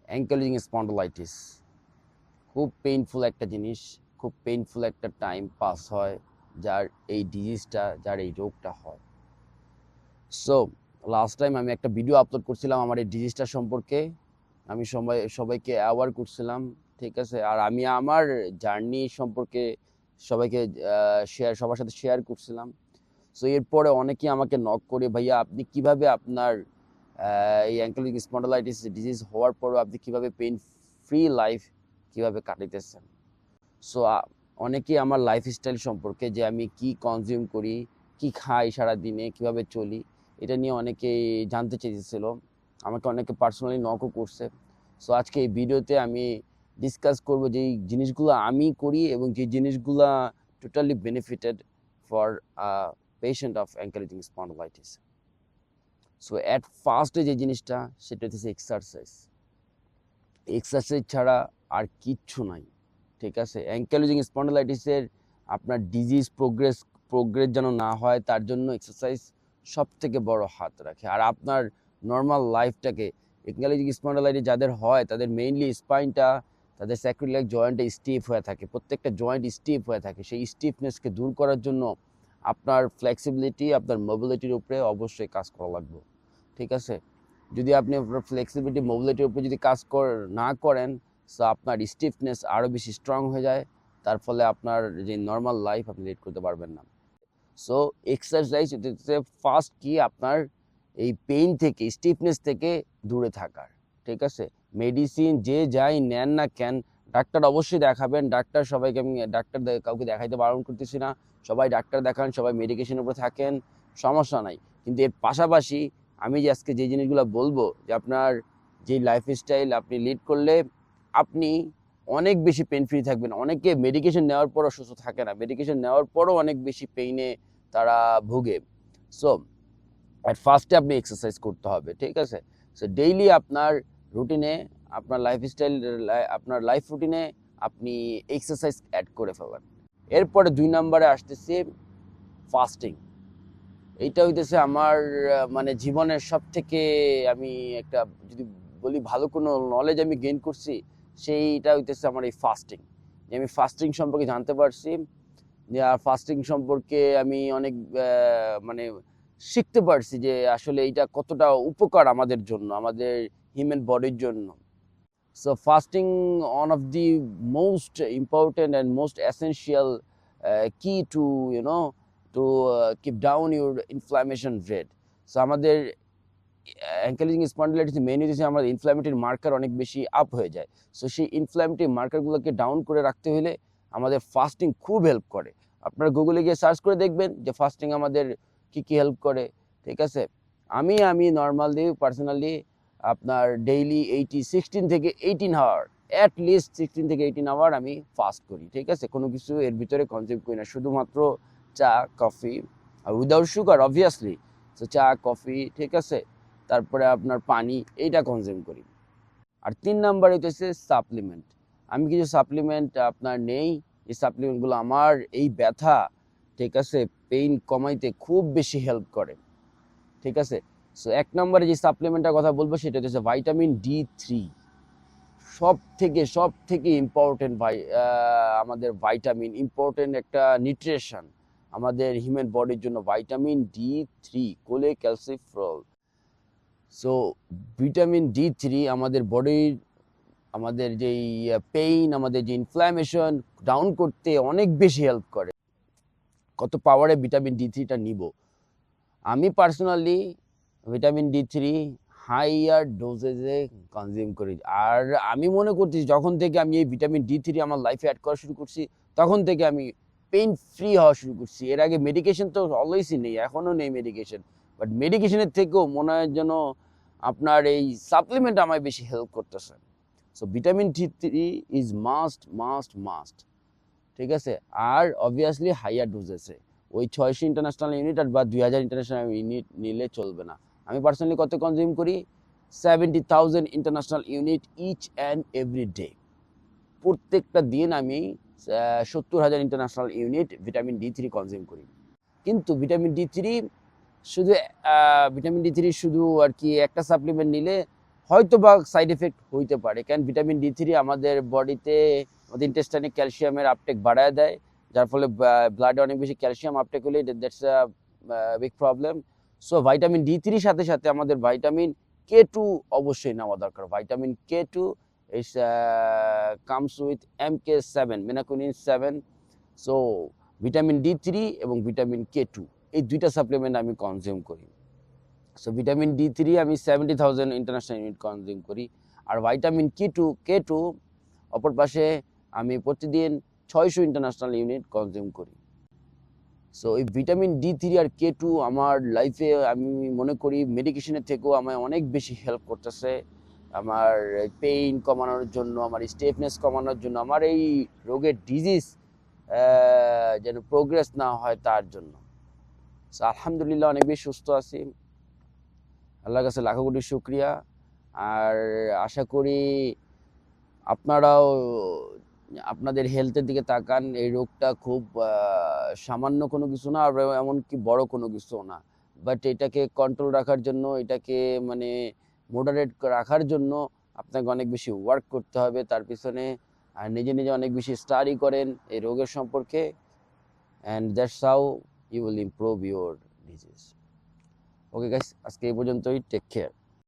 অ্যাঙ্কেলিং spondylitis খুব painful একটা জিনিস, খুব পেইনফুল একটা টাইম পাস হয় যার এই ডিজিজটা, যার এই রোগটা হয়। সো লাস্ট টাইম আমি একটা ভিডিও আপলোড করছিলাম আমার এই ডিজিজটা সম্পর্কে। আমি সবাইকে অ্যাওয়ার করছিলাম, ঠিক আছে। আর আমি আমার জার্নি সম্পর্কে সবাইকে সবার সাথে শেয়ার করছিলাম। সো এরপরে অনেকেই আমাকে নক করে, ভাইয়া আপনি কিভাবে আপনার এই অ্যাঙ্কেলিং স্পন্ডলাইটিস ডিজিজ হওয়ার পরও আপনি কিভাবে পেইন ফ্রি লাইফ কিভাবে কাটাইতেছেন। সো অনেকেই আমার লাইফস্টাইল সম্পর্কে, যে আমি কি কনজিউম করি, কি খাই সারাদিনে, কিভাবে চলি, এটা নিয়ে অনেকেই জানতে চেয়েছিল। আমাকে অনেকে পার্সোনালি নকও করছে। সো আজকে এই ভিডিওতে আমি ডিসকাস করব যে জিনিসগুলো আমি করি এবং যে জিনিসগুলো totally benefited for patient of ankylosing spondylitis. So at ফার্স্টে যে জিনিসটা, সেটা হচ্ছে এক্সারসাইজ। এক্সারসাইজ ছাড়া আর কিচ্ছু নাই, ঠিক আছে। অ্যাঙ্কেলিং স্পন্ডলাইটিসের আপনার ডিজিজ প্রোগ্রেস যেন না হয়, তার জন্য এক্সারসাইজ সব থেকে বড় হাত রাখে। আর আপনার নর্মাল লাইফটাকে, অ্যাঙ্কেলিং স্পন্ডলাইটিস যাদের হয় তাদের মেইনলি স্পাইনটা, তাদের স্যাক্রিলিয়াক জয়েন্টে স্টিফ হয়ে থাকে, প্রত্যেকটা জয়েন্ট স্টিফ হয়ে থাকে। সেই স্টিফনেসকে দূর করার জন্য আপনার ফ্লেক্সিবিলিটি, আপনার মোবিলিটির উপরে অবশ্যই কাজ করা লাগবে, ঠিক আছে। যদি আপনি আপনার ফ্লেক্সিবিলিটি, মোবিলিটির উপরে যদি কাজ না করেন, সো আপনার স্টিফনেস আরও বেশি স্ট্রং হয়ে যায়, তার ফলে আপনার যে নর্মাল লাইফ আপনি লিড করতে পারবেন না। সো এক্সারসাইজ হচ্ছে ফার্স্ট কি, আপনার এই পেইন থেকে, স্টিফনেস থেকে দূরে থাকার, ঠিক আছে। মেডিসিন যে যাই নেন না কেন, ডাক্তার অবশ্যই দেখাবেন। ডাক্তার সবাইকে, আমি ডাক্তার কাউকে দেখাইতে বারণ করতেছি না, সবাই ডাক্তার দেখান, সবাই মেডিকেশনের উপরে থাকেন, সমস্যা নাই। কিন্তু এর পাশাপাশি আমি যে আজকে যে জিনিসগুলো বলবো, যে আপনার যে লাইফস্টাইল আপনি লিড করলে আপনি অনেক বেশি পেন ফ্রি থাকবেন। অনেকে মেডিকেশন নেওয়ার পরও সুস্থ থাকে না, মেডিকেশন নেওয়ার পরও অনেক বেশি পেইনে তারা ভুগে। সো অ্যাট ফার্স্টে আপনি এক্সারসাইজ করতে হবে, ঠিক আছে। সো ডেইলি আপনার রুটিনে, আপনার লাইফস্টাইল, আপনার লাইফ রুটিনে আপনি এক্সারসাইজ অ্যাড করে ফেলেন। এরপরে 2 নম্বরে আসতেছে ফাস্টিং। এইটা হইতেছে আমার মানে জীবনের সব থেকে, আমি একটা যদি বলি ভালো কোনো নলেজ আমি গেইন করছি, সেইটা হইতেছে আমার এই ফাস্টিং। আমি ফাস্টিং সম্পর্কে জানতে পারছি, যে আর ফাস্টিং সম্পর্কে আমি অনেক মানে শিখতে পারছি যে আসলে এইটা কতটা উপকার আমাদের জন্য, আমাদের হিউম্যান বডির জন্য। So fasting one of the most important and most essential key to to keep down your inflammation rate. So আমাদের অ্যাঙ্কেলিং স্পন্ডিলাইটিস মেইন হচ্ছে আমাদের ইনফ্ল্যামেটরি মার্কার অনেক বেশি আপ হয়ে যায়। সো সেই ইনফ্ল্যামেটরি মার্কারগুলোকে ডাউন করে রাখতে হলে আমাদের ফাস্টিং খুব হেল্প করে। আপনারা গুগলে গিয়ে সার্চ করে দেখবেন যে ফাস্টিং আমাদের কি কি হেল্প করে, ঠিক আছে। আমি নর্মালি পার্সোনালি আপনার ডেইলি 16 থেকে 18 আওয়ার, অ্যাট লিস্ট 16 থেকে 18 আওয়ার আমি ফাস্ট করি, ঠিক আছে। কোনো কিছু এর ভিতরে কনজিউম করি না, শুধুমাত্র চা, কফি, আর উইদাউট সুগার অবভিয়াসলি। সো চা, কফি, ঠিক আছে, তারপরে আপনার পানি, এইটা কনজিউম করি। আর 3 নাম্বার হইতেছে সাপ্লিমেন্ট। আমি কিছু সাপ্লিমেন্ট আপনার নেই, এই সাপ্লিমেন্টগুলো আমার এই ব্যথা, ঠিক আছে, পেইন কমাইতে খুব বেশি হেল্প করে, ঠিক আছে। সো 1 নম্বরে যে সাপ্লিমেন্টের কথা বলবো সেটা হচ্ছে ভিটামিন D3। সব থেকে ইম্পর্টেন্ট আমাদের ভিটামিন, ইম্পর্টেন্ট একটা নিউট্রিশন আমাদের হিউম্যান বডির জন্য, ভিটামিন D3, কোলে ক্যালসিফেরল। সো ভিটামিন D3 আমাদের বডির, আমাদের যেই পেইন, আমাদের যে ইনফ্ল্যামেশন ডাউন করতে অনেক বেশি হেল্প করে। কত পাওয়ারে ভিটামিন D3টা নিব, আমি পার্সোনালি ভিটামিন D3 হাইয়ার ডোজেজে কনজিউম করি। আর আমি মনে করছি যখন থেকে আমি এই ভিটামিন D3 আমার লাইফে অ্যাড করা শুরু করছি, তখন থেকে আমি পেইন ফ্রি হওয়া শুরু করছি। এর আগে মেডিকেশন তো অলওয়েজই নেই, এখনও নেই মেডিকেশন, বাট মেডিকেশনের থেকেও মনে হয় যেন আপনার এই সাপ্লিমেন্ট আমায় বেশি হেল্প করতেছে। So vitamin D3 is must, ঠিক আছে। আর অবভিয়াসলি হাইয়ার ডোজেসে, ওই 600 ইন্টারন্যাশনাল ইউনিট আর বা 2000 ইন্টারন্যাশনাল ইউনিট নিলে চলবে না। আমি পার্সোনালি কত কনজিউম করি? 70,000 international unit each and every day. প্রত্যেকটা দিন আমি 70,000 international unit vitamin D3 consume করি। কিন্তু ভিটামিন D3 শুধু আর কি একটা সাপ্লিমেন্ট নিলে হয়তো বা সাইড এফেক্ট হইতে পারে, কারণ ভিটামিন D3 আমাদের বডিতে আমাদের ইন্টেস্টাইনে ক্যালসিয়ামের আপটেক বাড়ায় দেয়, যার ফলে ব্লাডে অনেক বেশি ক্যালসিয়াম আপটেক হলে that's a big problem. So vitamin D3 সাথে সাথে আমাদের ভিটামিন K2 অবশ্যই নেওয়া দরকার। Vitamin K2 is comes with MK7 মেনাকুনিন 7। So vitamin D3 এবং ভিটামিন K2 এই দুইটা সাপ্লিমেন্ট আমি কনজিউম করি। সো ভিটামিন D3 আমি 70,000 ইন্টারন্যাশনাল ইউনিট কনজিউম করি, আর ভিটামিন K2 অপর পাশে আমি প্রতিদিন 600 ইন্টারন্যাশনাল ইউনিট কনজিউম করি। সো এই ভিটামিন D3 আর K2 আমার লাইফে আমি মনে করি মেডিকেশনের থেকেও আমায় অনেক বেশি হেল্প করতেছে আমার পেইন কমানোর জন্য, আমার স্টিফনেস কমানোর জন্য, আমার এই রোগের ডিজিজ যেন প্রোগ্রেস না হয় তার জন্য। সো আলহামদুলিল্লাহ অনেক বেশি সুস্থ আছি, আল্লাহর কাছে লাখো কোটি শুকরিয়া। আর আশা করি আপনারাও আপনাদের হেলথের দিকে তাকান। এই রোগটা খুব সামান্য কোনো কিছু না, আর এমনকি বড় কোনো কিছু না, বাট এটাকে কন্ট্রোল রাখার জন্য, এটাকে মানে মডারেট রাখার জন্য আপনাকে অনেক বেশি ওয়ার্ক করতে হবে তার পিছনে, আর নিজে নিজে অনেক বেশি স্টাডি করেন এই রোগের সম্পর্কে, and that's how you will improve your disease. Okay guys, আজকে এই পর্যন্তই। Take care.